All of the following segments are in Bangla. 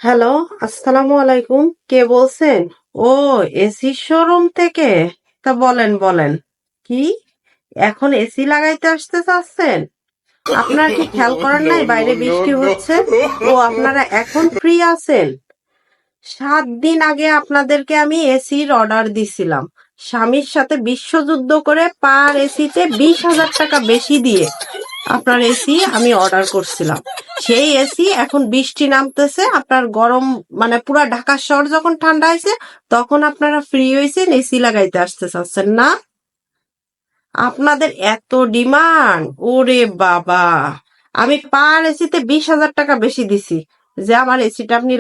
হ্যালো, আসসালামু আলাইকুম। কে বলছেন? ও, এসি শোরুম থেকে? তা বলেন বলেন। কি? এখন এসি লাগাইতে আসতে চাচ্ছেন? আপনারা কি খেয়াল করেন No, নাই no, বাইরে no, বৃষ্টি no. হচ্ছে? ও, আপনারা এখন ফ্রি আছেন? 7 দিন আগে আপনাদেরকে আমি এসির অর্ডার দিছিলাম। স্বামীর সাথে বিশ্বযুদ্ধ করে পার এসিতে 20,000 টাকা বেশি দিয়ে আপনার এসি আমি অর্ডার করছিলাম। সেই এসি এখন বৃষ্টি নামতেছে, আপনার গরম মানে পুরা ঢাকা শহর যখন ঠান্ডা হয়েছে তখন আপনারা ফ্রি হয়েছেন এসি লাগাইতে আসতে চাচ্ছেন না? আপনাদের এত ডিমান্ড, ওরে বাবা! আমি পার এসিতে 20,000 টাকা বেশি দিছি যে আমার এসিটা আপনি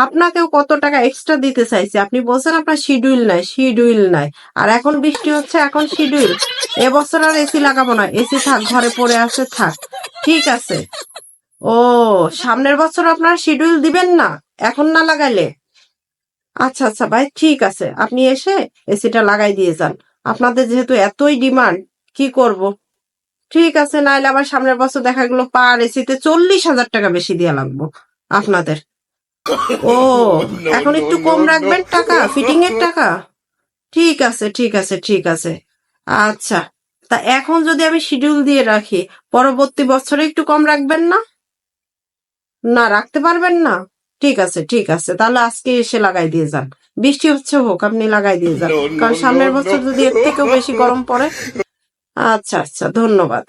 আপনাকেও কত টাকা এক্সট্রা দিতে চাইছি। আপনি বলছেন আপনার শিডিউল নাই, শিডিউল নাই। আর এখন বৃষ্টি হচ্ছে, এখন শিডিউল। এবছর আর এসি লাগাবো না, এসি থাক, ঘরে পড়ে আছে থাক। ঠিক আছে। ও, সামনের বছর আপনারা শিডিউল দিবেন না এখন না লাগাইলে? আচ্ছা আচ্ছা ভাই, ঠিক আছে, আপনি এসে এসিটা লাগাই দিয়ে যান। আপনাদের যেহেতু এতই ডিমান্ড, কি করব? ঠিক আছে, নাইলে আবার সামনের বছর দেখা গেলো পার এসিতে 40,000 টাকা বেশি দেওয়া লাগবো আপনাদের। ও, No, এখন no, একটু কম no, no. রাখবেন টাকা, ফিটিং এর টাকা। ঠিক আছে ঠিক আছে ঠিক আছে। আচ্ছা, তা এখন যদি আমি শিডিউল দিয়ে রাখি, পরবর্তী বছরে একটু কম রাখবেন না? না, রাখতে পারবেন না? ঠিক আছে ঠিক আছে, তাহলে আজকে এসে লাগাই দিয়ে যান। বৃষ্টি হচ্ছে হোক, আপনি লাগাই দিয়ে যান। No, কারণ no, সামনের no, বছর যদি এর থেকেও বেশি no. গরম পড়ে। আচ্ছা আচ্ছা, ধন্যবাদ।